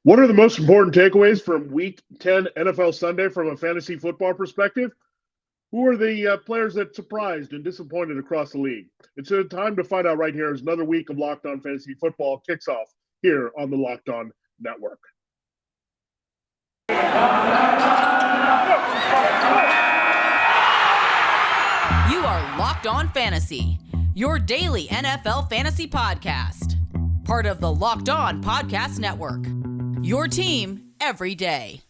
What are the most important takeaways from Week 10 NFL Sunday from a fantasy football perspective? Who are the players that surprised and disappointed across the league? It's a time to find out right here as another week of Locked On Fantasy Football kicks off here on the Locked On Network. You are Locked On Fantasy, your daily NFL fantasy podcast. Part of the Locked On Podcast Network, your team every day.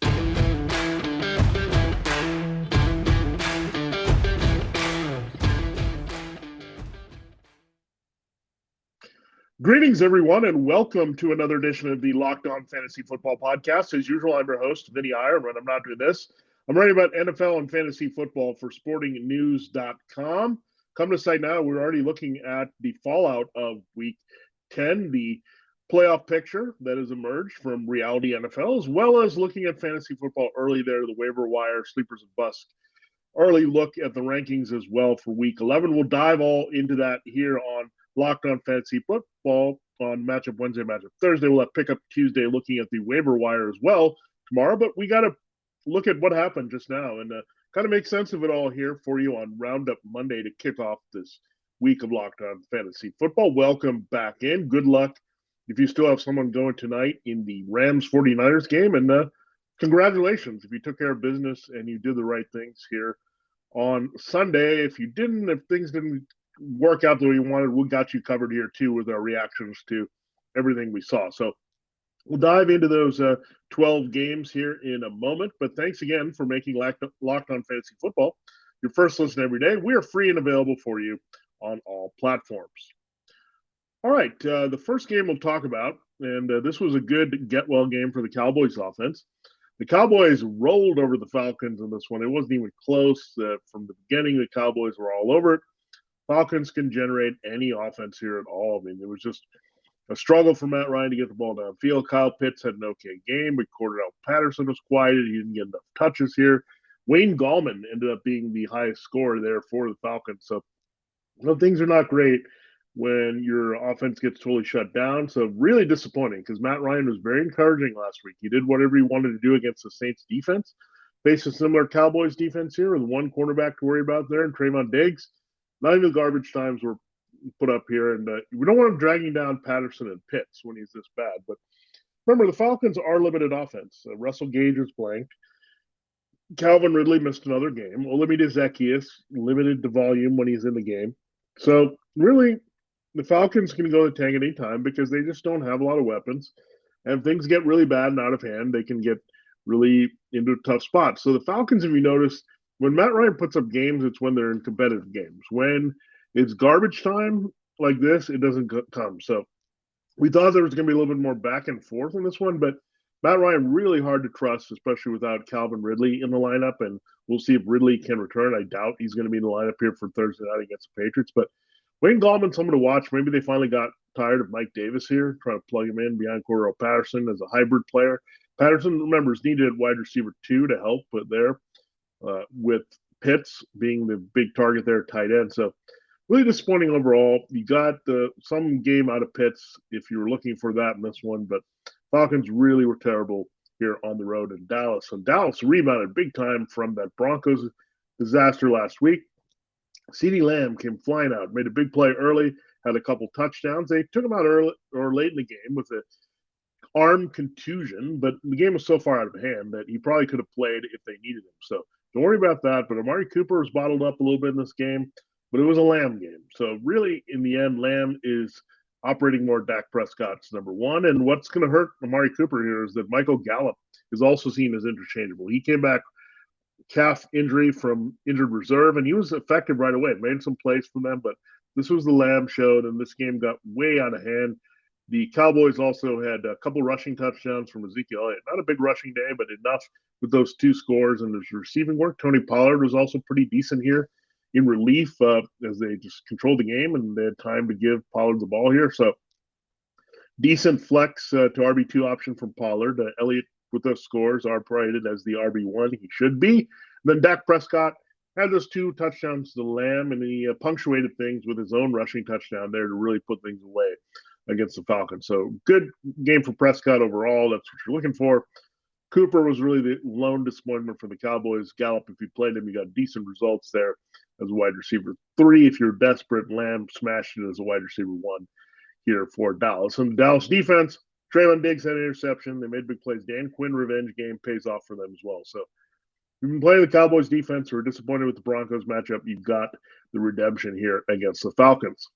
Greetings, everyone, and welcome to another edition of the Locked On Fantasy Football podcast. As usual, I'm your host, Vinnie Iyer. When I'm not doing this, I'm writing about NFL and fantasy football for sportingnews.com. Come to the site now. We're already looking at the fallout of Week 10, the playoff picture that has emerged from reality NFL, as well as looking at fantasy football early there, the waiver wire, sleepers and busts, early look at the rankings as well for Week 11. We'll dive all into that here on Locked On Fantasy Football on Matchup Wednesday, Matchup Thursday. We'll have Pickup Tuesday looking at the waiver wire as well tomorrow, but we got to look at what happened just now and kind of make sense of it all here for you on Roundup Monday to kick off this week of Locked On Fantasy Football. Welcome back in. Good luck if you still have someone going tonight in the Rams 49ers game, and congratulations if you took care of business and you did the right things here on Sunday. If you didn't, if things didn't work out the way you wanted, we got you covered here too with our reactions to everything we saw. So we'll dive into those 12 games here in a moment. But thanks again for making Locked On Fantasy Football your first listen every day. We are free and available for you on all platforms. All right, the first game we'll talk about, and this was a good get-well game for the Cowboys offense. The Cowboys rolled over the Falcons in this one. It wasn't even close. From the beginning, the Cowboys were all over it. Falcons can generate any offense here at all. I mean, it was just a struggle for Matt Ryan to get the ball downfield. Kyle Pitts had an okay game, but Cordell Patterson was quieted. He didn't get enough touches here. Wayne Gallman ended up being the highest scorer there for the Falcons. So, things are not great when your offense gets totally shut down. So really disappointing because Matt Ryan was very encouraging last week. He did whatever he wanted to do against the Saints defense. Faced a similar Cowboys defense here with one cornerback to worry about there and Trayvon Diggs. Not even garbage times were put up here. And we don't want him dragging down Patterson and Pitts when he's this bad. But remember, the Falcons are limited offense. Russell Gage was blanked. Calvin Ridley missed another game. Olamide Zaccheaus limited the volume when he's in the game. So really, the Falcons can go to the tank at any time because they just don't have a lot of weapons. And if things get really bad and out of hand, they can get really into tough spots. So the Falcons, if you notice, when Matt Ryan puts up games, it's when they're in competitive games. When it's garbage time like this, it doesn't come. So we thought there was going to be a little bit more back and forth in this one, but Matt Ryan really hard to trust, especially without Calvin Ridley in the lineup. And we'll see if Ridley can return. I doubt he's going to be in the lineup here for Thursday night against the Patriots, but Wayne Gallman, someone to watch. Maybe they finally got tired of Mike Davis here, trying to plug him in behind Cordell Patterson as a hybrid player. Patterson, remember, is needed at wide receiver 2 to help, but there with Pitts being the big target there, tight end. So really disappointing overall. You got some game out of Pitts if you were looking for that in this one, but Falcons really were terrible here on the road in Dallas. And Dallas rebounded big time from that Broncos disaster last week. CeeDee Lamb came flying out, made a big play early, had a couple touchdowns. They took him out early or late in the game with an arm contusion, but the game was so far out of hand that he probably could have played if they needed him. So don't worry about that. But Amari Cooper was bottled up a little bit in this game, but it was a Lamb game. So really, in the end, Lamb is operating more Dak Prescott's number one. And what's going to hurt Amari Cooper here is that Michael Gallup is also seen as interchangeable. He came back calf injury from injured reserve, and he was effective right away. Made some plays for them, but this was the Lamb show, and this game got way out of hand. The Cowboys also had a couple rushing touchdowns from Ezekiel Elliott. Not a big rushing day, but enough with those 2 scores and his receiving work. Tony Pollard was also pretty decent here in relief as they just controlled the game, and they had time to give Pollard the ball here. So decent flex to RB2 option from Pollard. Elliott with those scores are rated as the RB1 he should be. Then Dak Prescott had those 2 touchdowns to the Lamb, and he punctuated things with his own rushing touchdown there to really put things away. against the Falcons. So good game for Prescott overall. That's what you're looking for. Cooper was really the lone disappointment for the Cowboys. Gallup, if you played him, you got decent results there as a wide receiver 3. If you're desperate, Lamb smashed it as a wide receiver 1 here for Dallas. And the Dallas defense, Traylon Diggs had an interception. They made big plays. Dan Quinn revenge game pays off for them as well. So you've been playing the Cowboys defense who are disappointed with the Broncos matchup. You've got the redemption here against the Falcons.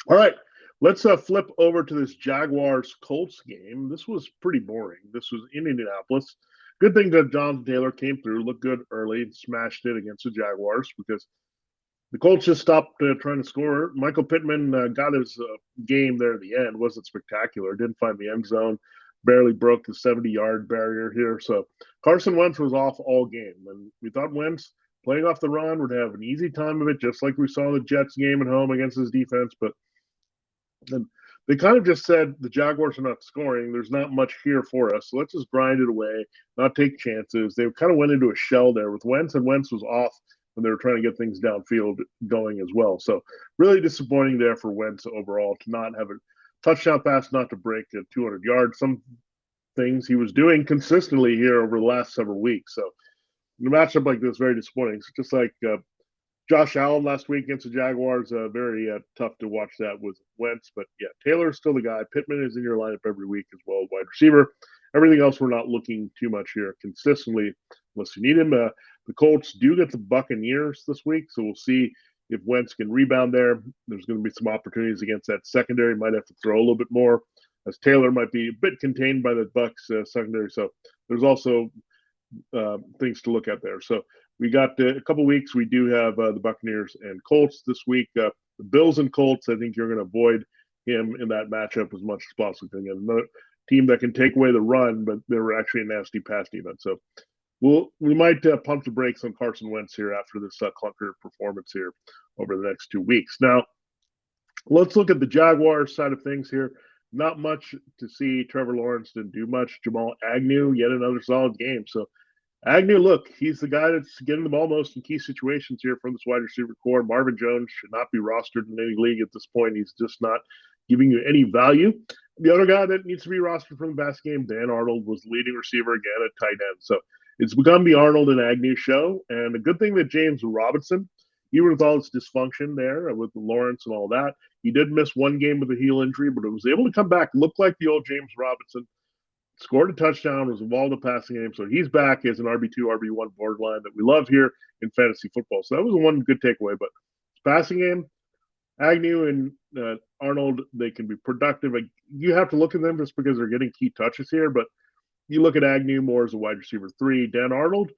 All right, let's flip over to this Jaguars Colts game. This was pretty boring. This was in Indianapolis. Good thing that Jonathan Taylor came through, looked good early, and smashed it against the Jaguars because the Colts just stopped trying to score. Michael Pittman got his game there at the end. Wasn't spectacular. Didn't find the end zone. Barely broke the 70-yard barrier here. So Carson Wentz was off all game. And we thought Wentz, playing off the run, would have an easy time of it, just like we saw the Jets game at home against his defense. But they kind of just said the Jaguars are not scoring. There's not much here for us. So let's just grind it away, not take chances. They kind of went into a shell there with Wentz, and Wentz was off when they were trying to get things downfield going as well. So really disappointing there for Wentz overall to not have a touchdown pass, not to break 200 yards. Some things he was doing consistently here over the last several weeks. So in a matchup like this, very disappointing. It's just like Josh Allen last week against the Jaguars, very tough to watch that with Wentz. But yeah, Taylor's still the guy. Pittman is in your lineup every week as well, wide receiver. Everything else, we're not looking too much here consistently unless you need him. The Colts do get the Buccaneers this week, so we'll see if Wentz can rebound there. There's going to be some opportunities against that secondary. Might have to throw a little bit more, as Taylor might be a bit contained by the Bucs secondary. So there's also things to look at there. So we got a couple weeks. We do have the Buccaneers and Colts this week. The Bills and Colts, I think you're going to avoid him in that matchup as much as possible. Another team that can take away the run, but they were actually a nasty pass defense. So we might pump the brakes on Carson Wentz here after this clunker performance here over the next 2 weeks. Now, let's look at the Jaguars side of things here. Not much to see. Trevor Lawrence didn't do much. Jamal Agnew, yet another solid game. So Agnew, look, he's the guy that's getting the ball most in key situations here from this wide receiver core. Marvin Jones should not be rostered in any league at this point. He's just not giving you any value. The other guy that needs to be rostered from the past game, Dan Arnold, was leading receiver again at tight end. So it's become the Arnold and Agnew show. And a good thing that James Robinson, even with all its dysfunction there with Lawrence and all that, he did miss one game with a heel injury, but it was able to come back, look like the old James Robinson, scored a touchdown, was involved in the passing game. So he's back as an RB2, RB1 borderline that we love here in fantasy football. So that was one good takeaway. But passing game, Agnew and Arnold, they can be productive. You have to look at them just because they're getting key touches here, but you look at Agnew more as a wide receiver 3. Dan Arnold,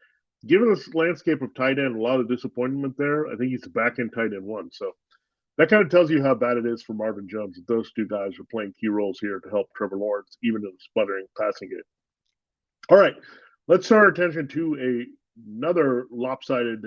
given this landscape of tight end, a lot of disappointment there. I think he's the back end tight end 1. So that kind of tells you how bad it is for Marvin Jones that those two guys are playing key roles here to help Trevor Lawrence, even in the sputtering passing game. All right, let's turn our attention to another lopsided,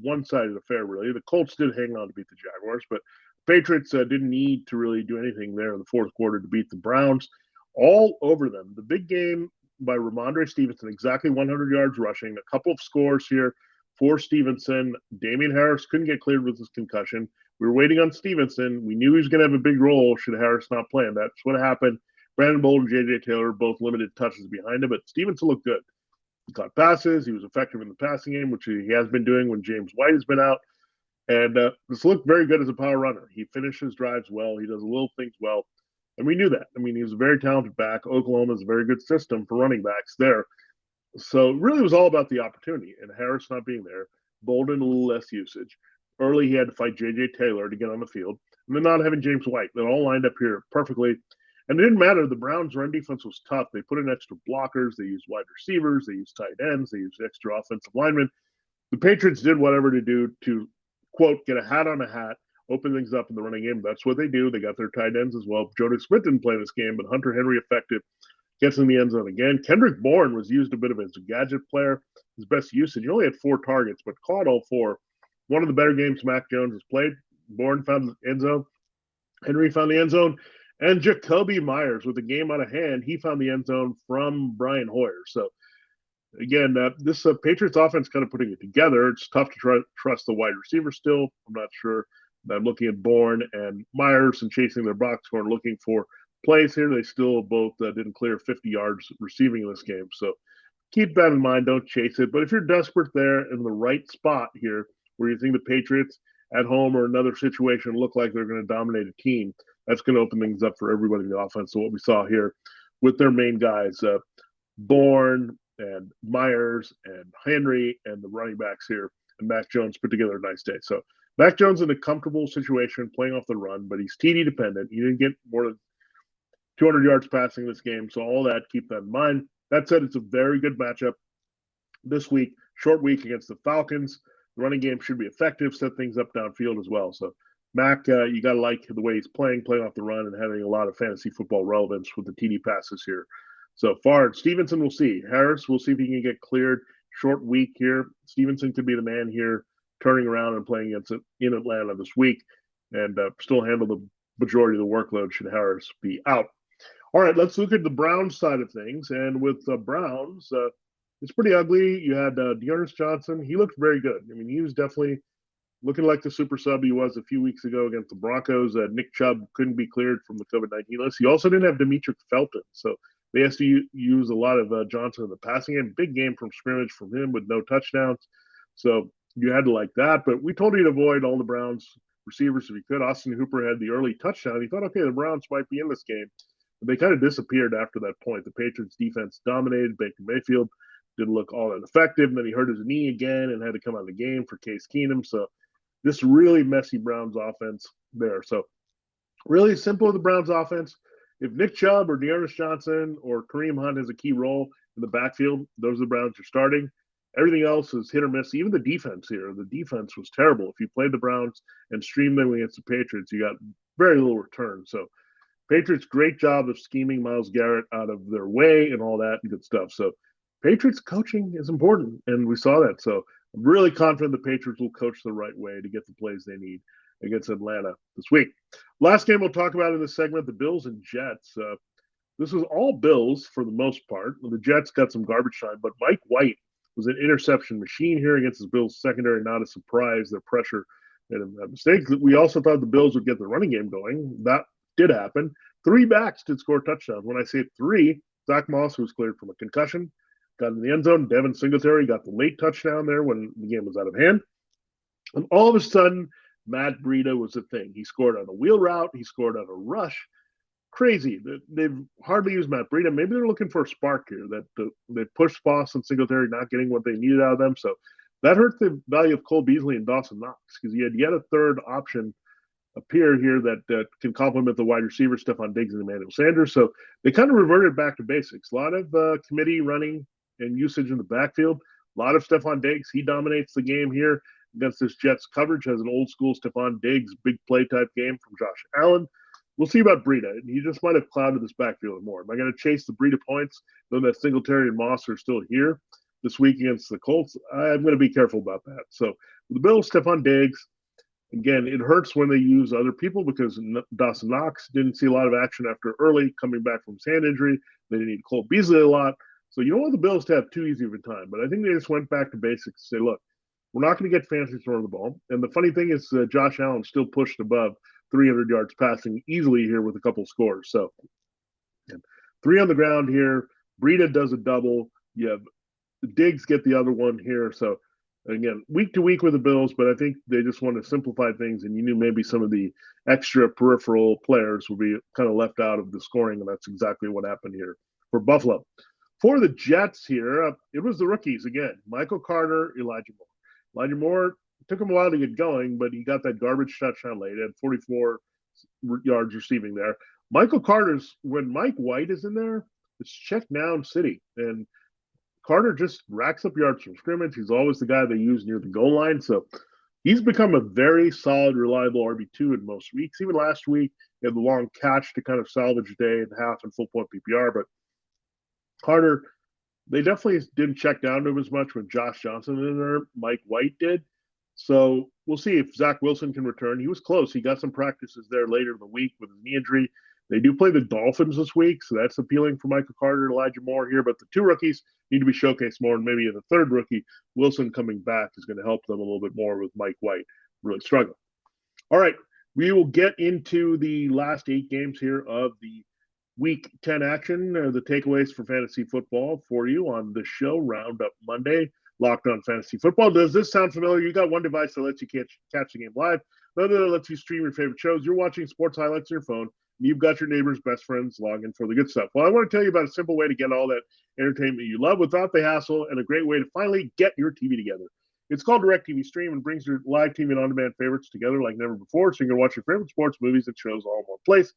one-sided affair, really. The Colts did hang on to beat the Jaguars, but Patriots didn't need to really do anything there in the fourth quarter to beat the Browns. All over them. The big game by Romandre Stevenson, exactly 100 yards rushing, a couple of scores here for Stevenson. Damian Harris couldn't get cleared with his concussion. We were waiting on Stevenson. We knew he was going to have a big role should Harris not play, and that's what happened. Brandon Bolden and J.J. Taylor both limited touches behind him, but Stevenson looked good. He caught passes. He was effective in the passing game, which he has been doing when James White has been out. And this looked very good as a power runner. He finishes drives well. He does little things well. And we knew that. I mean, he was a very talented back. Oklahoma is a very good system for running backs there. So it really was all about the opportunity. And Harris not being there, Bolden a little less usage. Early, he had to fight J.J. Taylor to get on the field. And then not having James White. They all lined up here perfectly. And it didn't matter. The Browns' run defense was tough. They put in extra blockers. They used wide receivers. They used tight ends. They used extra offensive linemen. The Patriots did whatever to do to, quote, get a hat on a hat, open things up in the running game. That's what they do. They got their tight ends as well. Jonas Smith didn't play this game, but Hunter Henry effective, gets in the end zone again. Kendrick Bourne was used a bit of as a gadget player. His best usage, he only had 4 targets, but caught all 4. One of the better games Mac Jones has played. Bourne found the end zone. Henry found the end zone. And Jacoby Myers, with the game out of hand, he found the end zone from Brian Hoyer. So, again, this Patriots offense kind of putting it together. It's tough to trust the wide receiver still. I'm not sure I'm looking at Bourne and Myers and chasing their box score and looking for plays here. They still both didn't clear 50 yards receiving in this game. So keep that in mind. Don't chase it. But if you're desperate there in the right spot here, where you think the Patriots at home or another situation look like they're going to dominate a team, that's going to open things up for everybody in the offense. So what we saw here with their main guys, Bourne and Myers and Henry and the running backs here, and Mac Jones put together a nice day. So Mac Jones in a comfortable situation playing off the run, but he's TD dependent. He didn't get more than 200 yards passing this game. So all that, keep that in mind. That said, it's a very good matchup this week, short week against the Falcons. The running game should be effective, set things up downfield as well. So Mac, you got to like the way he's playing off the run and having a lot of fantasy football relevance with the TD passes here. So far, Stevenson, we'll see. Harris, we'll see if he can get cleared. Short week here. Stevenson could be the man here, turning around and playing against it in Atlanta this week, and still handle the majority of the workload should Harris be out. All right, let's look at the Browns side of things. And with the Browns, it's pretty ugly. You had Dearness Johnson. He looked very good. I mean, he was definitely looking like the super sub he was a few weeks ago against the Broncos. Nick Chubb couldn't be cleared from the COVID-19 list. He also didn't have Demetric Felton, so they have to use a lot of Johnson in the passing game. Big game from scrimmage from him with no touchdowns. So you had to like that. But we told you to avoid all the Browns receivers if you could. Austin Hooper had the early touchdown. He thought, okay, the Browns might be in this game. But they kind of disappeared after that point. The Patriots defense dominated. Baker Mayfield didn't look all that effective. And then he hurt his knee again and had to come out of the game for Case Keenum. So this really messy Browns offense there. So really simple with the Browns offense. If Nick Chubb or Dearness Johnson or Kareem Hunt has a key role in the backfield, those are the Browns are starting. Everything else is hit or miss. Even the defense here, the defense was terrible. If you played the Browns and streamed them against the Patriots, you got very little return. So Patriots, great job of scheming Myles Garrett out of their way and all that and good stuff. So Patriots coaching is important, and we saw that. So I'm really confident the Patriots will coach the right way to get the plays they need against Atlanta this week. Last game we'll talk about in this segment, the Bills and Jets. This was all Bills for the most part. The Jets got some garbage time, but Mike White was an interception machine here against the Bills secondary. Not a surprise. Their pressure and a mistake. We also thought the Bills would get the running game going. That did happen. 3 backs did score touchdowns. When I say 3, Zach Moss was cleared from a concussion, got in the end zone. Devin Singletary got the late touchdown there when the game was out of hand. And all of a sudden, Matt Breida was a thing. He scored on a wheel route. He scored on a rush. Crazy. They've hardly used Matt Breida. Maybe they're looking for a spark here. That they pushed Foss and Singletary not getting what they needed out of them. So that hurt the value of Cole Beasley and Dawson Knox because he had yet a third option appear here that can complement the wide receiver, Stephon Diggs and Emmanuel Sanders. So they kind of reverted back to basics. A lot of committee running and usage in the backfield. A lot of Stephon Diggs. He dominates the game here against this Jets coverage. Has an old school Stephon Diggs big play type game from Josh Allen. We'll see about Breida. He just might have clouded this backfield more. Am I going to chase the Breida points, though that Singletary and Moss are still here this week against the Colts? I'm going to be careful about that. So the Bills, Stephon Diggs. Again, it hurts when they use other people because Dawson Knox didn't see a lot of action after early coming back from his hand injury. They didn't need Cole Beasley a lot. So you don't want the Bills to have too easy of a time. But I think they just went back to basics to say, look, we're not going to get fancy throwing the ball. And the funny thing is Josh Allen still pushed above 300 yards passing easily here with a couple scores. So 3 on the ground here. Breida does a double. You have Diggs get the other one here. So again, week to week with the Bills, but I think they just want to simplify things, and you knew maybe some of the extra peripheral players would be kind of left out of the scoring, and that's exactly what happened here for Buffalo. For the Jets here, it was the rookies again. Michael Carter, Elijah Moore. Elijah Moore, took him a while to get going, but he got that garbage touchdown late. He had 44 yards receiving there. Michael Carter's, when Mike White is in there, it's check down city, and Carter just racks up yards from scrimmage. He's always the guy they use near the goal line. So he's become a very solid, reliable RB2 in most weeks. Even last week, he had the long catch to kind of salvage a day and half and full point PPR. But Carter, they definitely didn't check down to him as much when Josh Johnson in there. Mike White did. So we'll see if Zach Wilson can return. He was close. He got some practices there later in the week with his knee injury. They do play the Dolphins this week, so that's appealing for Michael Carter and Elijah Moore here. But the 2 rookies need to be showcased more, and maybe the 3rd rookie, Wilson, coming back is going to help them a little bit more with Mike White really struggling. All right, we will get into the last 8 games here of the Week 10 action, the takeaways for fantasy football for you on the show, Roundup Monday, Locked On Fantasy Football. Does this sound familiar? You got one device that lets you catch the game live, another that lets you stream your favorite shows. You're watching sports highlights on your phone, and you've got your neighbor's best friends log in for the good stuff. Well, I want to tell you about a simple way to get all that entertainment you love without the hassle, and a great way to finally get your TV together. It's called DirecTV Stream and brings your live TV and on-demand favorites together like never before, so you can watch your favorite sports, movies, and shows all in one place.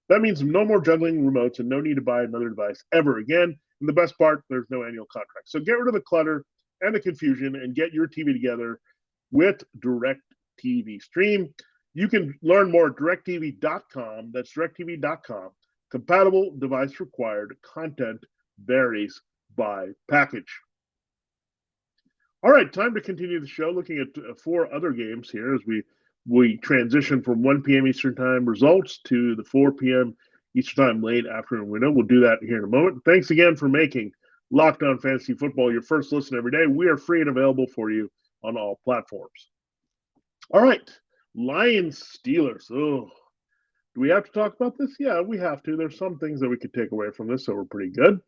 That means no more juggling remotes and no need to buy another device ever again. And the best part, there's no annual contract. So get rid of the clutter and the confusion and get your TV together with DirecTV Stream. You can learn more at directv.com. That's directv.com. Compatible device required. Content varies by package. All right, time to continue the show, looking at 4 other games here as we transition from 1 p.m. Eastern Time results to the 4 p.m. Eastern Time late afternoon window. We'll do that here in a moment. Thanks again for making Locked On Fantasy Football your first listen every day. We are free and available for you on all platforms. All right, Lions Steelers. Oh, do we have to talk about this? Yeah, we have to. There's some things that we could take away from this, so we're pretty good.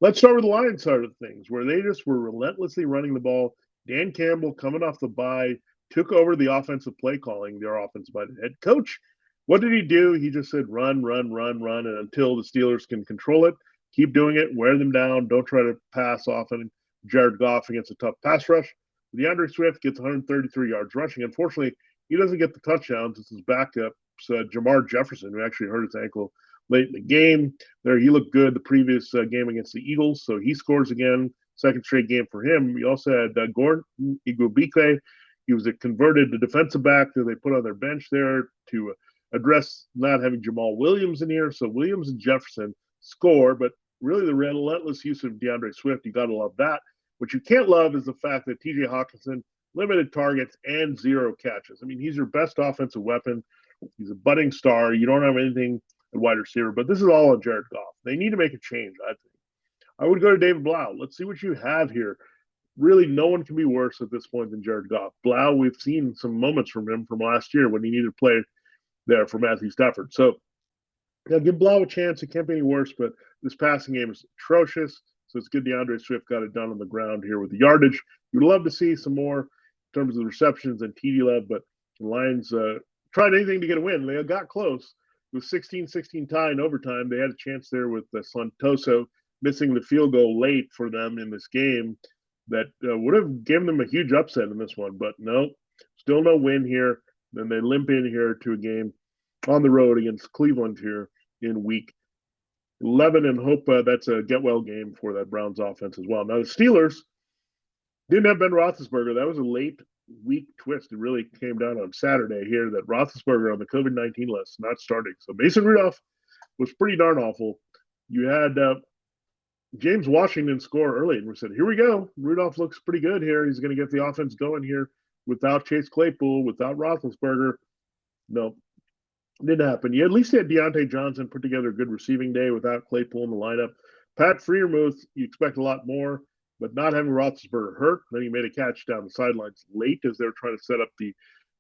Let's start with the Lions side of things, where they just were relentlessly running the ball. Dan Campbell, coming off the bye, took over the offensive play calling, their offensive-minded head coach. What did he do? He just said run, and until the Steelers can control it, keep doing it, wear them down, don't try to pass often. Jared Goff against a tough pass rush. DeAndre Swift gets 133 yards rushing. Unfortunately, he doesn't get the touchdowns. It's his backup, Jamar Jefferson, who actually hurt his ankle late in the game. There, he looked good the previous game against the Eagles, so he scores again. Second straight game for him. We also had Gordon Igubike. He was a converted defensive back that they put on their bench there to address not having Jamal Williams in here. So Williams and Jefferson score, but really the relentless use of DeAndre Swift, you got to love that. What you can't love is the fact that TJ Hawkinson, limited targets and 0 catches. I mean, he's your best offensive weapon. He's a budding star. You don't have anything at wide receiver, but this is all on Jared Goff. They need to make a change, I think. I would go to David Blau. Let's see what you have here. Really, no one can be worse at this point than Jared Goff. Blau, we've seen some moments from him from last year when he needed to play there for Matthew Stafford. So, yeah, give Blau a chance. It can't be any worse, but this passing game is atrocious. So it's good DeAndre Swift got it done on the ground here with the yardage. You'd love to see some more in terms of the receptions and TD love, but the Lions tried anything to get a win. They got close. It was 16-16 tie in overtime. They had a chance there with Santoso missing the field goal late for them in this game that would have given them a huge upset in this one. But no, still no win here. Then they limp in here to a game on the road against Cleveland here in week 11 and hope that's a get-well game for that Browns offense as well. Now, the Steelers didn't have Ben Roethlisberger. That was a late week twist. It really came down on Saturday here that Roethlisberger on the COVID-19 list, not starting. So Mason Rudolph was pretty darn awful. You had James Washington score early, and we said, here we go. Rudolph looks pretty good here. He's going to get the offense going here without Chase Claypool, without Roethlisberger. No, didn't happen. You at least had Deontay Johnson put together a good receiving day without Claypool in the lineup. Pat Freiermuth, you expect a lot more, but not having Roethlisberger hurt. Then he made a catch down the sidelines late as they were trying to set up the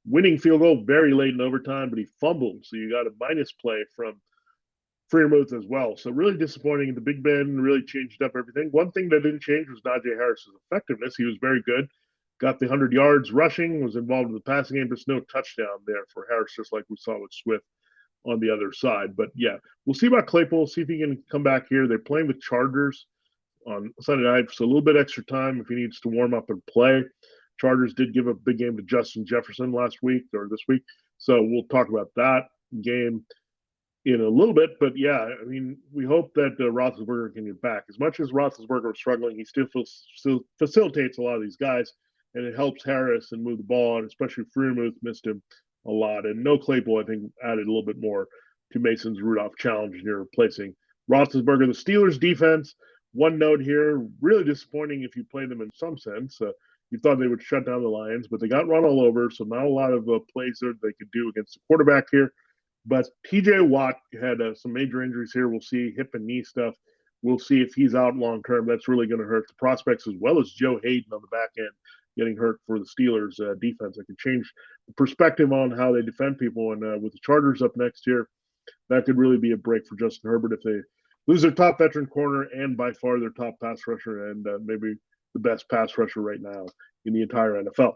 winning field goal very late in overtime, but he fumbled. So you got a minus play from Freiermuth as well. So really disappointing. The Big Ben really changed up everything. One thing that didn't change was Najee Harris's effectiveness. He was very good. Got the 100 yards rushing, was involved in the passing game, but no touchdown there for Harris, just like we saw with Swift on the other side. But yeah, we'll see about Claypool, see if he can come back here. They're playing the Chargers on Sunday night, so a little bit extra time if he needs to warm up and play. Chargers did give a big game to Justin Jefferson last week or this week, so we'll talk about that game in a little bit. But yeah, I mean, we hope that Roethlisberger can get back. As much as Roethlisberger was struggling, he still facilitates a lot of these guys, and it helps Harris and move the ball, and especially Freiermuth missed him a lot. And no Claypool, I think, added a little bit more to Mason's Rudolph challenge here, replacing Roethlisberger. The Steelers' defense, one note here, really disappointing if you play them in some sense. You thought they would shut down the Lions, but they got run all over, so not a lot of plays there they could do against the quarterback here. But TJ Watt had some major injuries here. We'll see hip and knee stuff. We'll see if he's out long term. That's really going to hurt the prospects, as well as Joe Hayden on the back end. getting hurt for the Steelers defense. That could change the perspective on how they defend people. And with the Chargers up next year, that could really be a break for Justin Herbert if they lose their top veteran corner and by far their top pass rusher and maybe the best pass rusher right now in the entire NFL.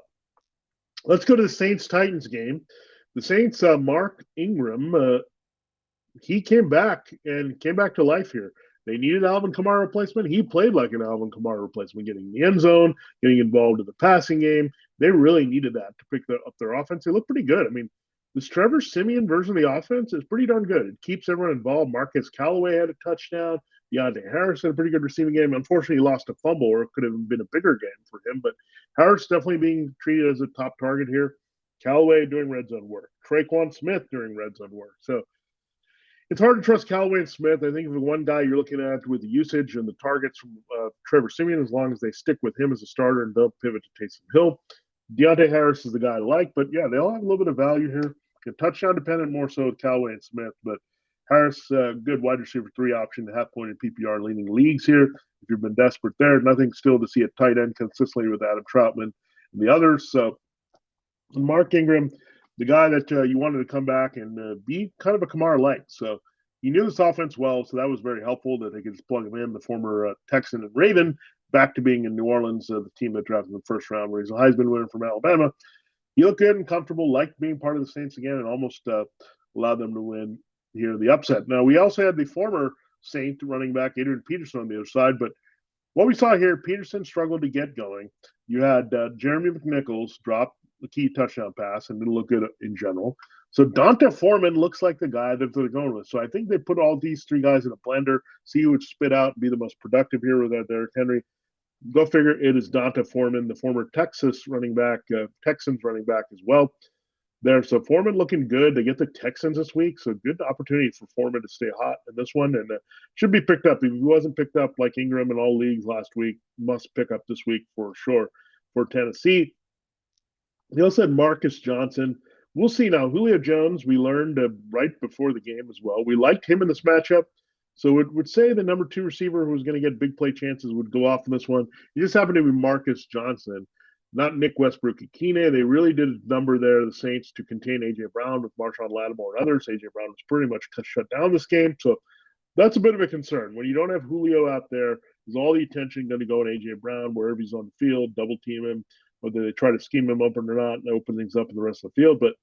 Let's go to the Saints-Titans game. The Saints, Mark Ingram, he came back to life here. They needed Alvin Kamara replacement. He played like an Alvin Kamara replacement, getting in the end zone, getting involved in the passing game. They really needed that to pick up their offense. They look pretty good. I mean, this Trevor Siemian version of the offense is pretty darn good. It keeps everyone involved. Marcus Callaway had a touchdown. Deontay Harris had a pretty good receiving game. Unfortunately, he lost a fumble, or it could have been a bigger game for him. But Harris definitely being treated as a top target here. Callaway doing red zone work. Traquan Smith doing red zone work. So it's hard to trust Callaway and Smith. I think the one guy you're looking at with the usage and the targets from Trevor Siemian, as long as they stick with him as a starter and don't pivot to Taysom Hill. Deontay Harris is the guy I like. But, yeah, they all have a little bit of value here. Touchdown dependent more so with Callaway and Smith. But Harris, good wide receiver 3 option, half-point in PPR leaning leagues here. If you've been desperate there, nothing still to see at tight end consistently with Adam Troutman and the others. So Mark Ingram, the guy that you wanted to come back and be kind of a Kamara light. So he knew this offense well, so that was very helpful that they could just plug him in, the former Texan and Raven, back to being in New Orleans, the team that drafted him in the first round, where he's a Heisman winner from Alabama. He looked good and comfortable, liked being part of the Saints again, and almost allowed them to win here the upset. Now, we also had the former Saint running back, Adrian Peterson, on the other side, but what we saw here, Peterson struggled to get going. You had Jeremy McNichols drop the key touchdown pass and didn't look good in general. So Donta Foreman looks like the guy that they're going with. So I think they put all these 3 guys in a blender, see who would spit out and be the most productive here with that Derrick Henry. Go figure, it is Donta Foreman, the former Texans running back as well. There, so Foreman looking good. They get the Texans this week, so good opportunity for Foreman to stay hot in this one, and should be picked up. If he wasn't picked up like Ingram in all leagues last week, must pick up this week for sure for Tennessee. They also had Marcus Johnson. We'll see now. Julio Jones, we learned right before the game as well. We liked him in this matchup. So it would say the number 2 receiver who was going to get big play chances would go off in this one. He just happened to be Marcus Johnson, not Nick Westbrook-Ikine. They really did a number there, the Saints, to contain A.J. Brown with Marshawn Lattimore and others. A.J. Brown was pretty much shut down this game. So that's a bit of a concern. When you don't have Julio out there, is all the attention going to go on A.J. Brown wherever he's on the field, double team him, whether they try to scheme him open or not and open things up in the rest of the field. But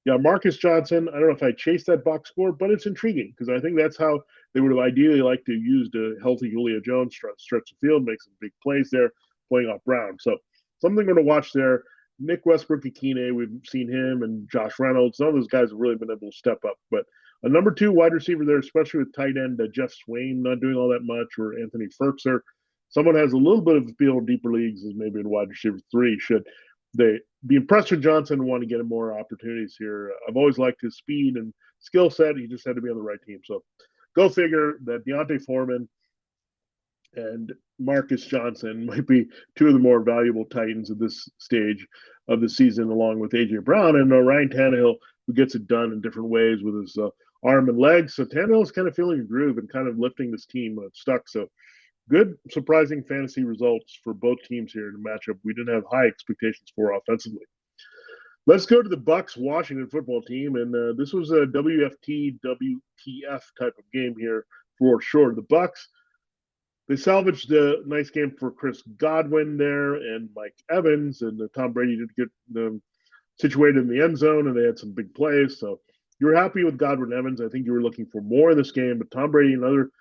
yeah, Marcus Johnson, I don't know if I chase that box score, but it's intriguing because I think that's how they would have ideally liked to use the healthy Julio Jones stretch the field, make some big plays there, playing off Brown. So something going to watch there. Nick Westbrook-Ikine, we've seen him, and Josh Reynolds. None of those guys have really been able to step up. But a number 2 wide receiver there, especially with tight end Jeff Swain not doing all that much, or Anthony Firkser. Someone has a little bit of appeal in deeper leagues as maybe a wide receiver 3 should they be impressed with Johnson and want to get him more opportunities here. I've always liked his speed and skill set. He just had to be on the right team. So go figure that Deontay Foreman and Marcus Johnson might be 2 of the more valuable Titans at this stage of the season, along with A.J. Brown and Ryan Tannehill, who gets it done in different ways with his arm and legs. So Tannehill's kind of feeling a groove and kind of lifting this team stuck. So good, surprising fantasy results for both teams here in the matchup we didn't have high expectations for offensively. Let's go to the Bucs Washington football team, and this was a WFT, WTF type of game here for sure. The Bucs, they salvaged a nice game for Chris Godwin there and Mike Evans, and Tom Brady did get them situated in the end zone, and they had some big plays. So you were happy with Godwin Evans. I think you were looking for more in this game, but Tom Brady, another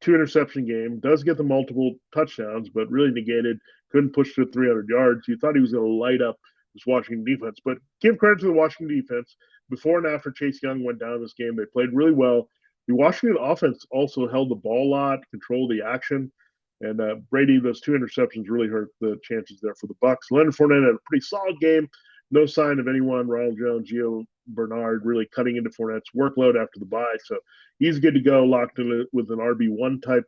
2-interception game, does get the multiple touchdowns, but really negated, couldn't push to 300 yards. You thought he was going to light up this Washington defense, but give credit to the Washington defense. Before and after Chase Young went down this game, they played really well. The Washington offense also held the ball a lot, controlled the action, and Brady, those 2 interceptions really hurt the chances there for the Bucs. Leonard Fournette had a pretty solid game. No sign of anyone, Ronald Jones, Gio Bernard, really cutting into Fournette's workload after the bye. So he's good to go, locked in with an RB1 type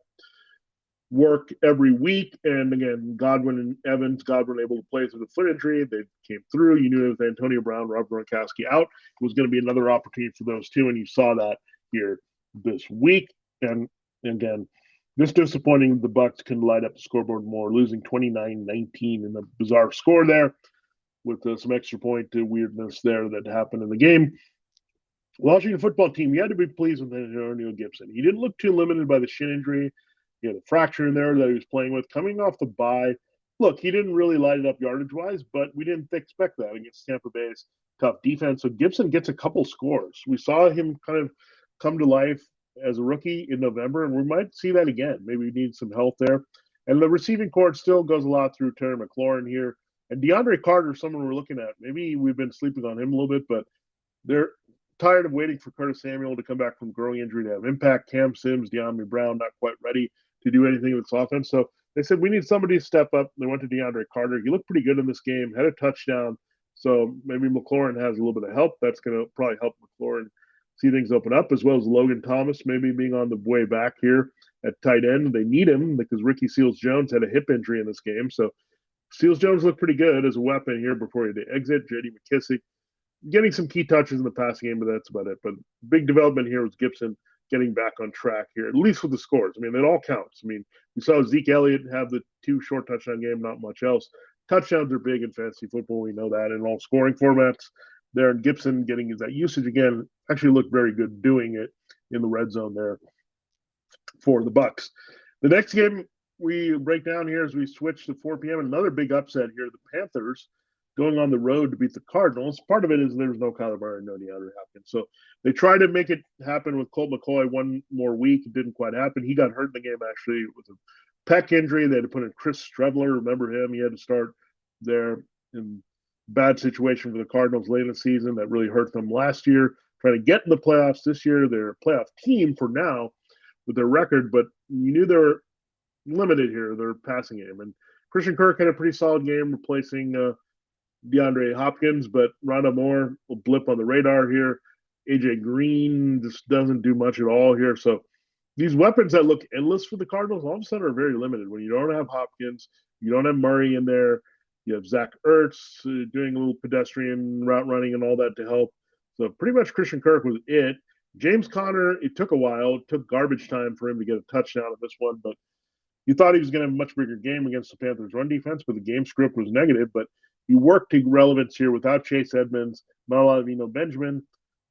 work every week. And again, Godwin and Evans, Godwin able to play through the foot injury. They came through. You knew with Antonio Brown, Rob Gronkowski out, it was going to be another opportunity for those 2, and you saw that here this week. And again, Just disappointing the Bucs couldn't light up the scoreboard more, losing 29-19 in a bizarre score there with some extra point weirdness there that happened in the game. Washington football team, you had to be pleased with Antonio Gibson. He didn't look too limited by the shin injury. He had a fracture in there that he was playing with. Coming off the bye, look, he didn't really light it up yardage-wise, but we didn't expect that against Tampa Bay's tough defense. So Gibson gets a couple scores. We saw him kind of come to life as a rookie in November, and we might see that again. Maybe we need some help there. And the receiving court still goes a lot through Terry McLaurin here. And DeAndre Carter, someone we're looking at. Maybe we've been sleeping on him a little bit, but they're tired of waiting for Curtis Samuel to come back from growing injury to have impact. Cam Sims, DeAndre Brown, not quite ready to do anything with this offense. So they said, we need somebody to step up. They went to DeAndre Carter. He looked pretty good in this game, had a touchdown. So maybe McLaurin has a little bit of help. That's going to probably help McLaurin see things open up, as well as Logan Thomas maybe being on the way back here at tight end. They need him because Ricky Seals-Jones had a hip injury in this game. So Seals-Jones looked pretty good as a weapon here before he had to exit. J.D. McKissick getting some key touches in the passing game, but that's about it. But big development here was Gibson getting back on track here, at least with the scores. I mean, it all counts. I mean, we saw Zeke Elliott have the 2 short touchdown game, not much else. Touchdowns are big in fantasy football. We know that in all scoring formats. There, and Gibson getting that usage again actually looked very good doing it in the red zone there for the Bucs. The next game we break down here as we switch to 4 p.m. Another big upset here. The Panthers going on the road to beat the Cardinals. Part of it is there's no Kyler Murray and no DeAndre Hopkins. So they tried to make it happen with Colt McCoy one more week. It didn't quite happen. He got hurt in the game actually with a pec injury. They had to put in Chris Streveler. Remember him? He had to start there in bad situation for the Cardinals late in the season that really hurt them last year. Trying to get in the playoffs this year. They're a playoff team for now with their record, but you knew they were limited here, their passing game. And Christian Kirk had a pretty solid game replacing DeAndre Hopkins, but Rondale Moore will blip on the radar here. AJ Green just doesn't do much at all here. So these weapons that look endless for the Cardinals all of a sudden are very limited. When you don't have Hopkins, you don't have Murray in there, you have Zach Ertz doing a little pedestrian route running and all that to help. So pretty much Christian Kirk was it. James Conner, it took a while. It took garbage time for him to get a touchdown in this one, but you thought he was going to have a much bigger game against the Panthers' run defense, but the game script was negative. But he worked to relevance here without Chase Edmonds, not a lot of Benjamin.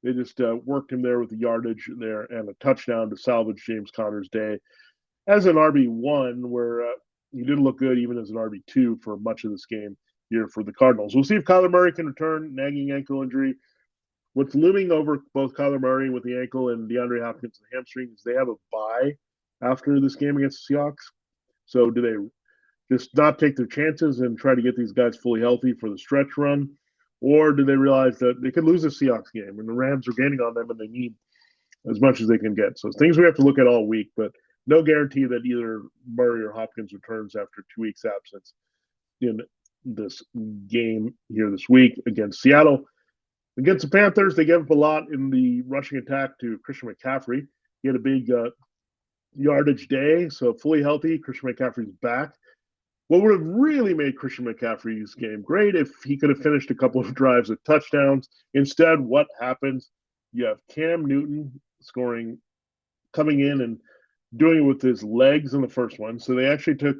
They just worked him there with the yardage there and a touchdown to salvage James Conner's day as an RB1, where he didn't look good even as an RB2 for much of this game here for the Cardinals. We'll see if Kyler Murray can return, nagging ankle injury. What's looming over both Kyler Murray with the ankle and DeAndre Hopkins with the hamstring is they have a bye after this game against the Seahawks. So do they just not take their chances and try to get these guys fully healthy for the stretch run? Or do they realize that they could lose the Seahawks game and the Rams are gaining on them and they need as much as they can get? So things we have to look at all week, but no guarantee that either Murray or Hopkins returns after 2 weeks absence in this game here this week against Seattle. Against the Panthers, they gave up a lot in the rushing attack to Christian McCaffrey. He had a big yardage day, so fully healthy. Christian McCaffrey's back. What would have really made Christian McCaffrey's game great if he could have finished a couple of drives with touchdowns. Instead, what happens? You have Cam Newton coming in and doing it with his legs in the first one. So they actually took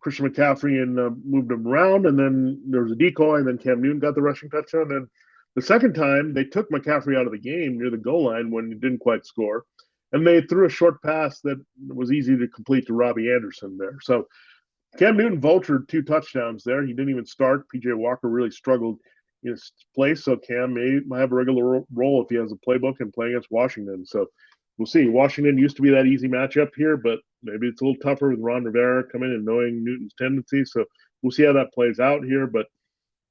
Christian McCaffrey and moved him around, and then there was a decoy, and then Cam Newton got the rushing touchdown. And the second time, they took McCaffrey out of the game near the goal line when he didn't quite score, and they threw a short pass that was easy to complete to Robbie Anderson there. So Cam Newton vultured 2 touchdowns there. He didn't even start. P.J. Walker really struggled in his place, so Cam might have a regular role if he has a playbook and play against Washington. So we'll see. Washington used to be that easy matchup here, but maybe it's a little tougher with Ron Rivera coming in and knowing Newton's tendencies. So we'll see how that plays out here. But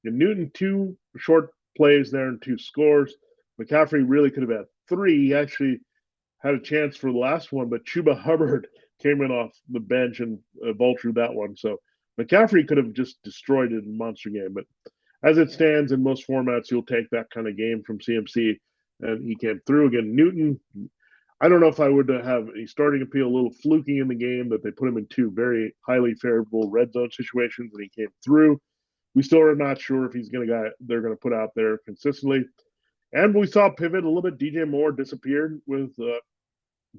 in Newton, 2 short plays there and 2 scores. McCaffrey really could have had 3. He actually had a chance for the last one, but Chuba Hubbard came in off the bench and vultured that one. So McCaffrey could have just destroyed it in a monster game. But as it stands in most formats, you'll take that kind of game from CMC, and he came through. Again, Newton, I don't know if I would have a starting appeal, a little fluky in the game that they put him in 2 very highly favorable red zone situations, and he came through. We still are not sure if they're going to put out there consistently. And we saw pivot a little bit. DJ Moore disappeared with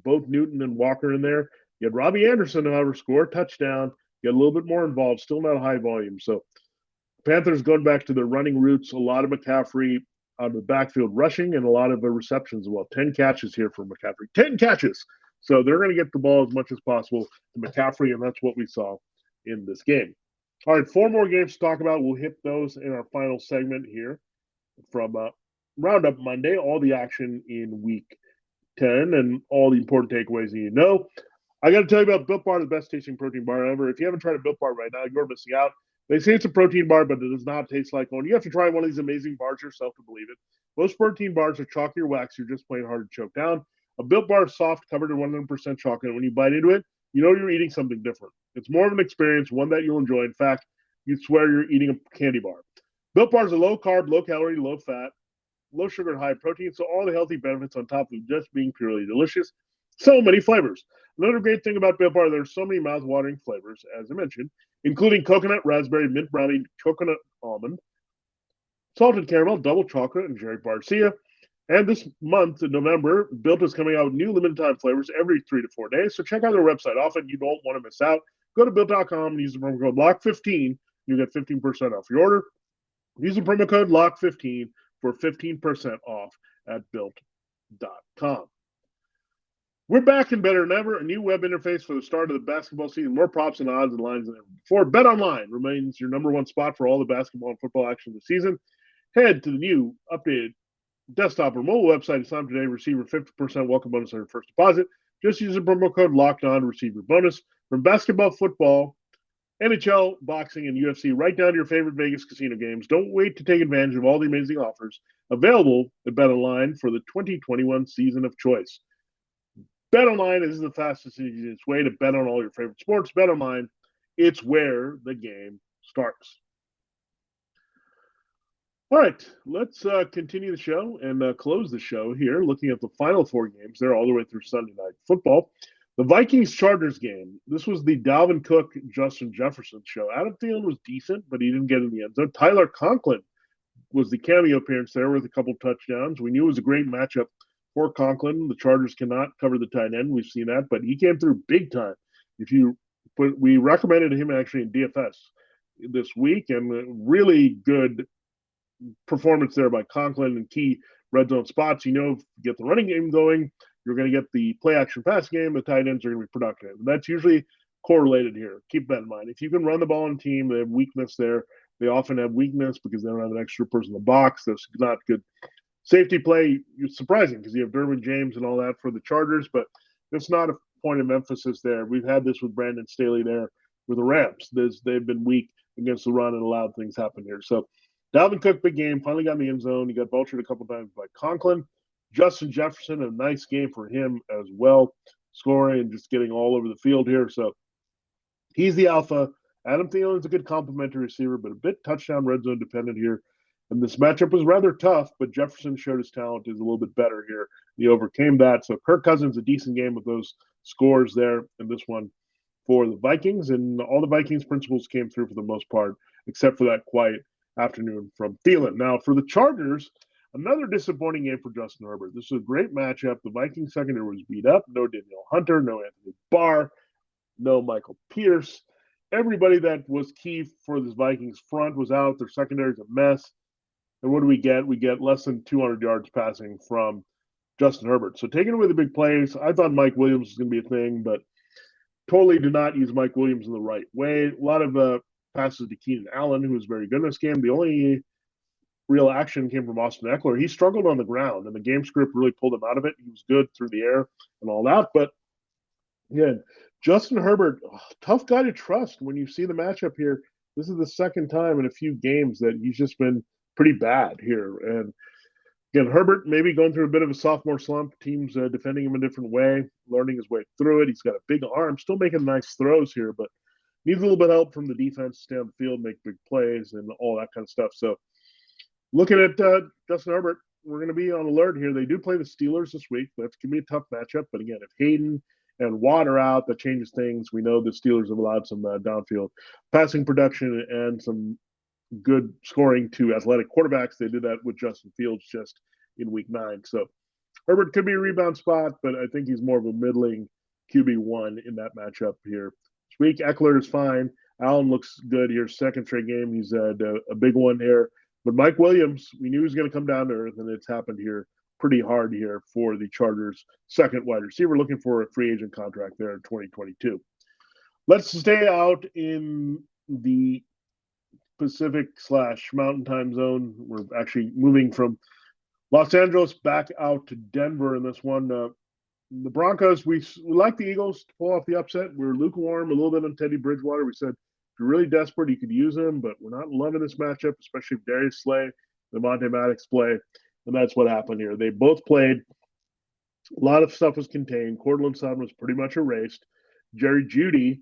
both Newton and Walker in there. You had Robbie Anderson, however, score a touchdown, get a little bit more involved, still not high volume. So Panthers going back to their running roots, a lot of McCaffrey out of the backfield rushing and a lot of receptions as well. 10 catches here for McCaffrey. 10 catches. So they're going to get the ball as much as possible to McCaffrey, and that's what we saw in this game. All right, 4 more games to talk about. We'll hit those in our final segment here from Roundup Monday, all the action in week 10 and all the important takeaways you need to know. I got to tell you about Built Bar, the best tasting protein bar ever. If you haven't tried a Built Bar right now, you're missing out. They say it's a protein bar, but it does not taste like one. You have to try one of these amazing bars yourself to believe it. Most protein bars are chalky or wax. You're just plain hard to choke down. A Built Bar is soft, covered in 100% chocolate. When you bite into it, you know you're eating something different. It's more of an experience, one that you'll enjoy. In fact, you'd swear you're eating a candy bar. Built Bars are low carb, low calorie, low fat, low sugar, and high protein, so all the healthy benefits on top of just being purely delicious. So many flavors. Another great thing about Built Bar, there's so many mouth-watering flavors, as I mentioned, including coconut, raspberry, mint brownie, coconut almond, salted caramel, double chocolate, and cherry barcia. And this month in November, Built is coming out with new limited time flavors every 3 to 4 days. So check out their website. Often you don't want to miss out. Go to Built.com and use the promo code LOCK15. You get 15% off your order. Use the promo code LOCK15 for 15% off at Built.com. We're back and better than ever. A new web interface for the start of the basketball season. More props and odds and lines than ever before. BetOnline remains your number one spot for all the basketball and football action this season. Head to the new updated desktop or mobile website to sign up today. Receive your 50% welcome bonus on your first deposit. Just use the promo code LOCKEDON to receive your bonus. From basketball, football, NHL, boxing, and UFC, right down to your favorite Vegas casino games. Don't wait to take advantage of all the amazing offers available at BetOnline for the 2021 season of choice. BetOnline is the fastest and easiest way to bet on all your favorite sports. BetOnline, it's where the game starts. All right, let's continue the show and close the show here, looking at the final 4 games there all the way through Sunday Night Football. The Vikings-Chargers game, this was the Dalvin Cook, Justin Jefferson show. Adam Thielen was decent, but he didn't get in the end zone. Tyler Conklin was the cameo appearance there with a couple touchdowns. We knew it was a great matchup for Conklin. The Chargers cannot cover the tight end. We've seen that, but he came through big time. We recommended him actually in DFS this week, and really good performance there by Conklin in key red zone spots. You know, if you get the running game going, you're going to get the play action pass game. The tight ends are going to be productive. And that's usually correlated here. Keep that in mind. If you can run the ball on a team, they have weakness there. They often have weakness because they don't have an extra person in the box. That's not good. Safety play, it's surprising because you have Derwin James and all that for the Chargers, but that's not a point of emphasis there. We've had this with Brandon Staley there with the Rams. They've been weak against the run and allowed things happen here. So Dalvin Cook, big game, finally got in the end zone. He got vultured a couple times by Conklin. Justin Jefferson, a nice game for him as well, scoring and just getting all over the field here. So he's the alpha. Adam Thielen's a good complementary receiver, but a bit touchdown red zone dependent here. And this matchup was rather tough, but Jefferson showed his talent is a little bit better here. He overcame that. So Kirk Cousins, a decent game with those scores there in this one for the Vikings. And all the Vikings principles came through for the most part, except for that quiet afternoon from Thielen. Now, for the Chargers, another disappointing game for Justin Herbert. This is a great matchup. The Vikings secondary was beat up. No Danielle Hunter, no Anthony Barr, no Michael Pierce. Everybody that was key for this Vikings front was out. Their secondary is a mess. And what do we get? We get less than 200 yards passing from Justin Herbert. So taking away the big plays, I thought Mike Williams was going to be a thing, but totally did not use Mike Williams in the right way. A lot of passes to Keenan Allen, who was very good in this game. The only real action came from Austin Eckler. He struggled on the ground, and the game script really pulled him out of it. He was good through the air and all that. But, again, Justin Herbert, tough guy to trust when you see the matchup here. This is the second time in a few games that he's just been pretty bad here. And, again, Herbert maybe going through a bit of a sophomore slump. Teams defending him a different way, learning his way through it. He's got a big arm, still making nice throws here, but needs a little bit of help from the defense to stay on the field, make big plays, and all that kind of stuff. So, looking at Justin Herbert, we're going to be on alert here. They do play the Steelers this week. That's going to be a tough matchup. But again, if Hayden and Watt are out, that changes things. We know the Steelers have allowed some downfield passing production and some good scoring to athletic quarterbacks. They did that with Justin Fields just in week 9. So Herbert could be a rebound spot, but I think he's more of a middling QB1 in that matchup here this week. Eckler is fine. Allen looks good here. Second straight game. He's had a big one here. But Mike Williams, we knew he was going to come down to earth, and it's happened here pretty hard here for the Chargers' second wide receiver, looking for a free agent contract there in 2022. Let's stay out in the Pacific/Mountain time zone. We're actually moving from Los Angeles back out to Denver in this one. The Broncos, we like the Eagles to pull off the upset. We're lukewarm a little bit on Teddy Bridgewater. We said, if you're really desperate, you could use him, but we're not loving this matchup, especially if Darius Slay, Devontae Maddox play. And that's what happened here. They both played. A lot of stuff was contained. Cortland Sutton was pretty much erased. Jerry Jeudy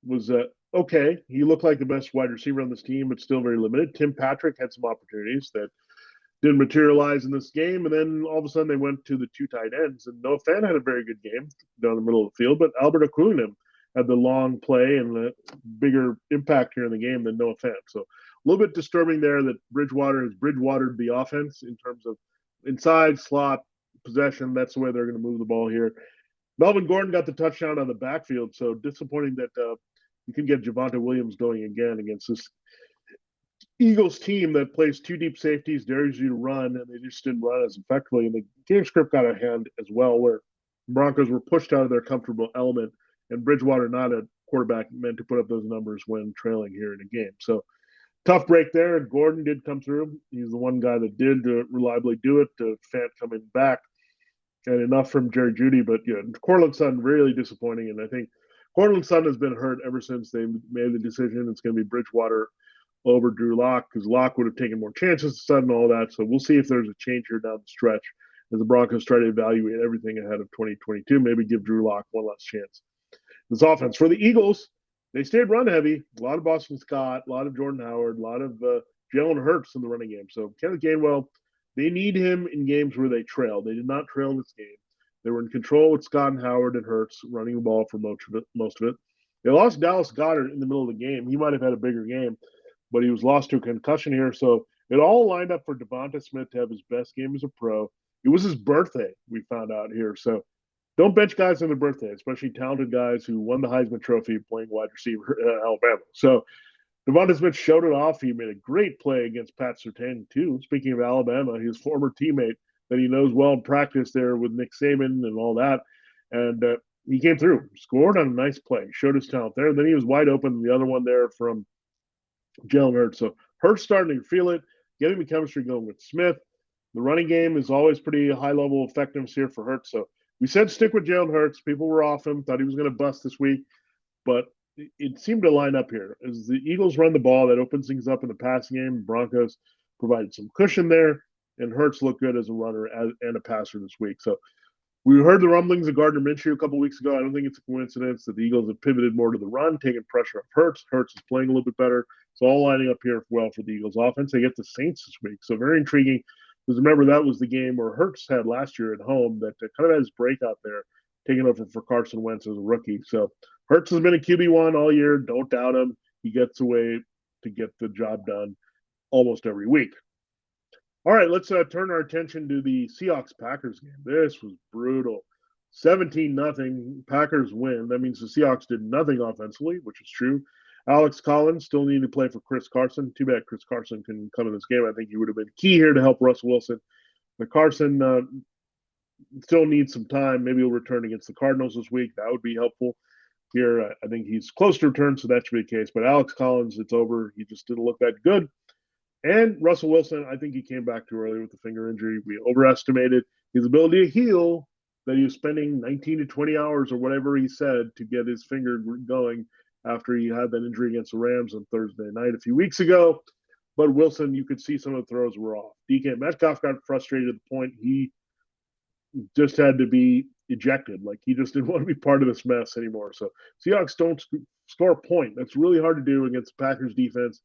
was okay. He looked like the best wide receiver on this team, but still very limited. Tim Patrick had some opportunities that didn't materialize in this game. And then all of a sudden they went to the two tight ends. And Noah Fant had a very good game down the middle of the field, but Albert Aquino had the long play and the bigger impact here in the game than Noah Fant. So a little bit disturbing there that Bridgewater has Bridgewatered the offense in terms of inside, slot, possession. That's the way they're going to move the ball here. Melvin Gordon got the touchdown on the backfield, so disappointing that you can get Javonte Williams going again against this Eagles team that plays two deep safeties, dares you to run, and they just didn't run as effectively. And the game script got out of hand as well, where Broncos were pushed out of their comfortable element, and Bridgewater, not a quarterback meant to put up those numbers when trailing here in a game. So tough break there. Gordon did come through. He's the one guy that did reliably do it. Fant coming back, and enough from Jerry Jeudy. But yeah, Cortland Sutton really disappointing, and I think Cortland Sutton has been hurt ever since they made the decision. It's going to be Bridgewater over Drew Lock, because Lock would have taken more chances to Sutton and all that. So we'll see if there's a change here down the stretch as the Broncos try to evaluate everything ahead of 2022. Maybe give Drew Lock one last chance. This offense for the Eagles, they stayed run heavy. A lot of Boston Scott, a lot of Jordan Howard, a lot of Jalen Hurts in the running game. So Kenneth Gainwell, they need him in games where they trail. They did not trail in this game. They were in control with Scott and Howard and Hurts running the ball for most of it. They lost Dallas Goedert in the middle of the game. He might have had a bigger game, but he was lost to a concussion here. So it all lined up for Devonta Smith to have his best game as a pro. It was his birthday, we found out here. So don't bench guys on their birthday, especially talented guys who won the Heisman Trophy playing wide receiver at Alabama. So Devonta Smith showed it off. He made a great play against Pat Surtain, too. Speaking of Alabama, his former teammate that he knows well in practice there with Nick Saban and all that. And he came through, scored on a nice play, showed his talent there. Then he was wide open. The other one there from Jalen Hurts. So Hurts starting to feel it, getting the chemistry going with Smith. The running game is always pretty high level effectiveness here for Hurts. So we said stick with Jalen Hurts. People were off him, thought he was going to bust this week, but it seemed to line up here. As the Eagles run the ball, that opens things up in the passing game. Broncos provided some cushion there, and Hurts looked good as a runner and a passer this week. So we heard the rumblings of Gardner Minshew a couple weeks ago. I don't think it's a coincidence that the Eagles have pivoted more to the run, taking pressure off Hurts. Hurts is playing a little bit better. It's all lining up here well for the Eagles offense. They get the Saints this week, so very intriguing. Because remember, that was the game where Hurts had last year at home that kind of had his breakout there, taking over for Carson Wentz as a rookie. So Hurts has been a QB1 all year. Don't doubt him. He gets a way to get the job done almost every week. All right, let's turn our attention to the Seahawks-Packers game. This was brutal. 17-0. Packers win. That means the Seahawks did nothing offensively, which is true. Alex Collins still needed to play for Chris Carson. Too bad Chris Carson couldn't come in this game. I think he would have been key here to help Russell Wilson. But Carson still needs some time. Maybe he'll return against the Cardinals this week. That would be helpful. Here, I think he's close to return, so that should be the case. But Alex Collins, it's over. He just didn't look that good. And Russell Wilson, I think he came back too early with the finger injury. We overestimated his ability to heal, that he was spending 19 to 20 hours or whatever he said to get his finger going after he had that injury against the Rams on Thursday night a few weeks ago. But Wilson, you could see some of the throws were off. DK Metcalf got frustrated at the point he just had to be ejected. Like, he just didn't want to be part of this mess anymore. So Seahawks don't score a point. That's really hard to do against the Packers defense.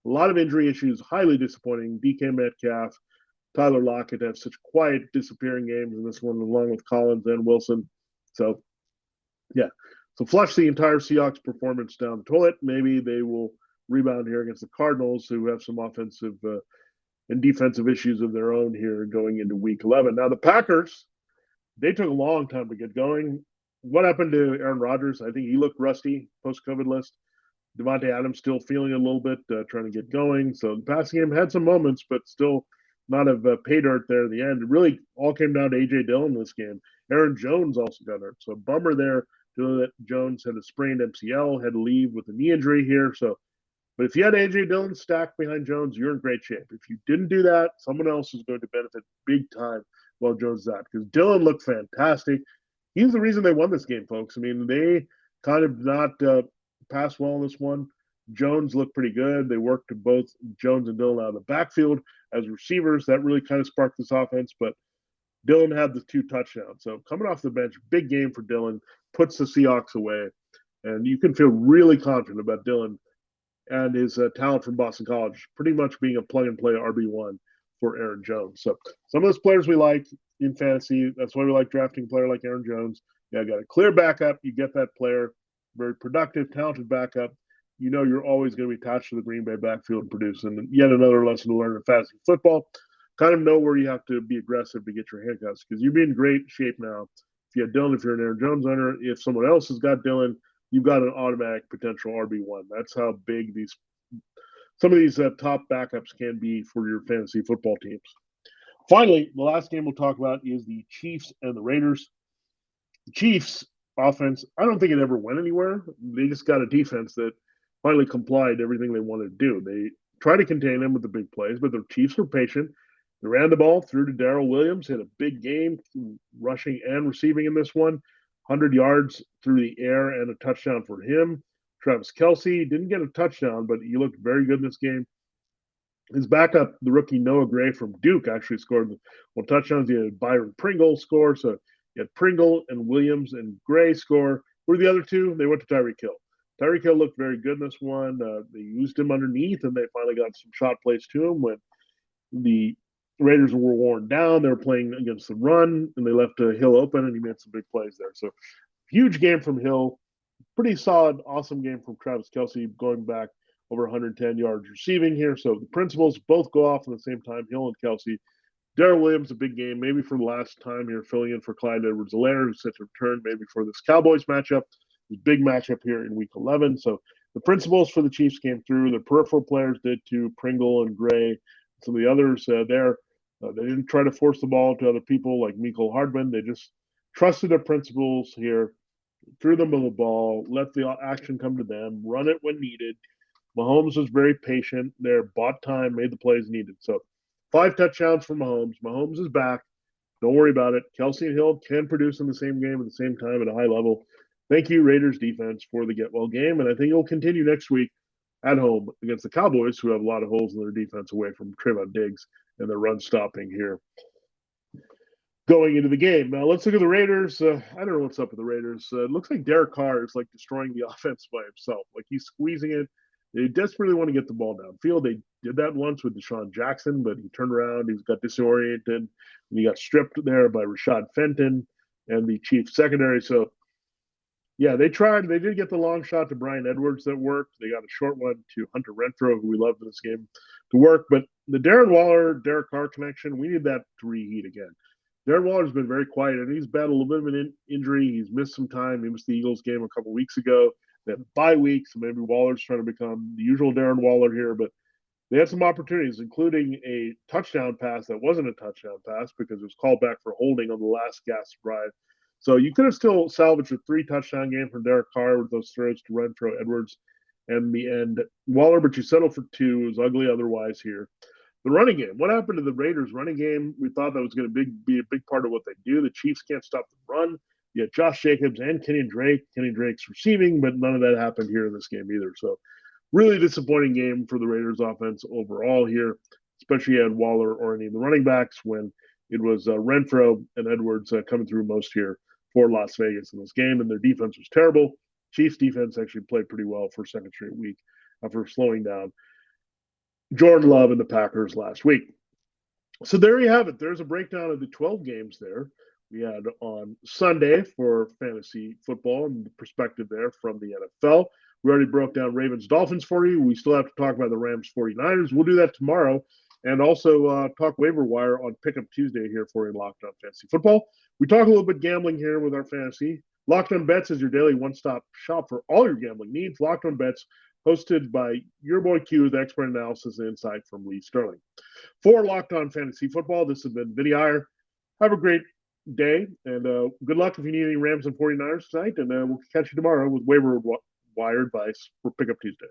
A lot of injury issues, highly disappointing. DK Metcalf, Tyler Lockett have such quiet, disappearing games in this one, along with Collins and Wilson. So, yeah. So flush the entire Seahawks performance down the toilet. Maybe they will rebound here against the Cardinals, who have some offensive and defensive issues of their own here going into Week 11. Now, the Packers, they took a long time to get going. what happened to Aaron Rodgers? I think he looked rusty post-COVID list. Devontae Adams still feeling a little bit, trying to get going. So the passing game had some moments, but still not have pay dirt there at the end. It really all came down to A.J. Dillon this game. Aaron Jones also got hurt. So bummer there. Jones had a sprained MCL, had to leave with a knee injury here. So, but if you had A.J. Dillon stacked behind Jones, you're in great shape. If you didn't do that, someone else is going to benefit big time while Jones is out, because Dillon looked fantastic. He's the reason they won this game, folks. I mean, they kind of not passed well in this one. Jones looked pretty good. They worked both Jones and Dillon out of the backfield as receivers. That really kind of sparked this offense, but Dillon had the 2 touchdowns. So coming off the bench, big game for Dillon, puts the Seahawks away. And you can feel really confident about Dillon and his talent from Boston College, pretty much being a plug-and-play RB1 for Aaron Jones. So some of those players we like in fantasy, that's why we like drafting a player like Aaron Jones. Yeah, got a clear backup. You get that player, very productive, talented backup. You know you're always going to be attached to the Green Bay backfield and produce. And yet another lesson to learn in fantasy football. Kind of know where you have to be aggressive to get your handcuffs, because you'd be in great shape now. If you had Dillon, if you're an Aaron Jones owner, if someone else has got Dillon, you've got an automatic potential RB1. That's how big some of these top backups can be for your fantasy football teams. Finally, the last game we'll talk about is the Chiefs and the Raiders. The Chiefs offense, I don't think it ever went anywhere. They just got a defense that finally complied everything they wanted to do. They tried to contain them with the big plays, but the Chiefs were patient. They ran the ball through to Darrell Williams, had a big game, rushing and receiving in this one. 100 yards through the air and a touchdown for him. Travis Kelce didn't get a touchdown, but he looked very good in this game. His backup, the rookie Noah Gray from Duke, actually scored 1 touchdowns. He had Byron Pringle score, so you had Pringle and Williams and Gray score. Who were the other 2? They went to Tyreek Hill. Tyreek Hill looked very good in this one. They used him underneath, and they finally got some shot plays to him when the Raiders were worn down. They were playing against the run, and they left Hill open, and he made some big plays there. So huge game from Hill. Pretty solid, awesome game from Travis Kelce, going back over 110 yards receiving here. So the principals both go off at the same time, Hill and Kelce. Darrell Williams, a big game, maybe for the last time here, filling in for Clyde Edwards-Helaire, who's set to return maybe for this Cowboys matchup. Big matchup here in Week 11. So the principals for the Chiefs came through. The peripheral players did too, Pringle and Gray. Some of the others there. They didn't try to force the ball to other people like Mecole Hardman. They just trusted their principals here, threw them the ball, let the action come to them, run it when needed. Mahomes was very patient there, bought time, made the plays needed. So 5 touchdowns for Mahomes. Mahomes is back. Don't worry about it. Kelce and Hill can produce in the same game at the same time at a high level. Thank you, Raiders defense, for the get-well game, and I think it'll continue next week at home against the Cowboys, who have a lot of holes in their defense away from Trayvon Diggs and their run stopping here going into the game. Now, let's look at the Raiders. I don't know what's up with the Raiders. It looks like Derek Carr is like destroying the offense by himself. Like he's squeezing it. They desperately want to get the ball downfield. They did that once with Deshaun Jackson, but he turned around. He got disoriented, and he got stripped there by Rashad Fenton and the Chiefs secondary. So, yeah, they tried. They did get the long shot to Bryan Edwards that worked. They got a short one to Hunter Renfrow, who we loved in this game, to work. But the Darren Waller, Derek Carr connection, we need that to reheat again. Darren Waller's been very quiet, and he's battled a little bit of an injury. He's missed some time. He missed the Eagles game a couple weeks ago. They had a bye week, so maybe Waller's trying to become the usual Darren Waller here. But they had some opportunities, including a touchdown pass that wasn't a touchdown pass because it was called back for holding on the last gasp drive. So you could have still salvaged a 3-touchdown game from Derek Carr with those throws to Renfrow, Edwards, and the end. Waller, but you settled for 2. It was ugly otherwise here. The running game. What happened to the Raiders' running game? We thought that was going to be a big part of what they do. The Chiefs can't stop the run. You had Josh Jacobs and Kenyon Drake. Kenyon Drake's receiving, but none of that happened here in this game either. So really disappointing game for the Raiders offense overall here, especially had Waller or any of the running backs when it was Renfrow and Edwards coming through most here for Las Vegas in this game, and their defense was terrible. Chiefs defense actually played pretty well for a second straight week after slowing down Jordan Love and the Packers last week. So there you have it. There's a breakdown of the 12 games there we had on Sunday for fantasy football and the perspective there from the NFL. We already broke down Ravens-Dolphins for you. We still have to talk about the Rams-49ers. We'll do that tomorrow. And also talk waiver wire on Pickup Tuesday here for you, Locked On Fantasy Football. We talk a little bit gambling here with our fantasy. Locked On Bets is your daily one-stop shop for all your gambling needs. Locked On Bets, hosted by your boy Q with expert analysis and insight from Lee Sterling. For Locked On Fantasy Football, this has been Vinnie Iyer. Have a great day, and good luck if you need any Rams and 49ers tonight, and we'll catch you tomorrow with Waiver Wire advice for Pickup Tuesday.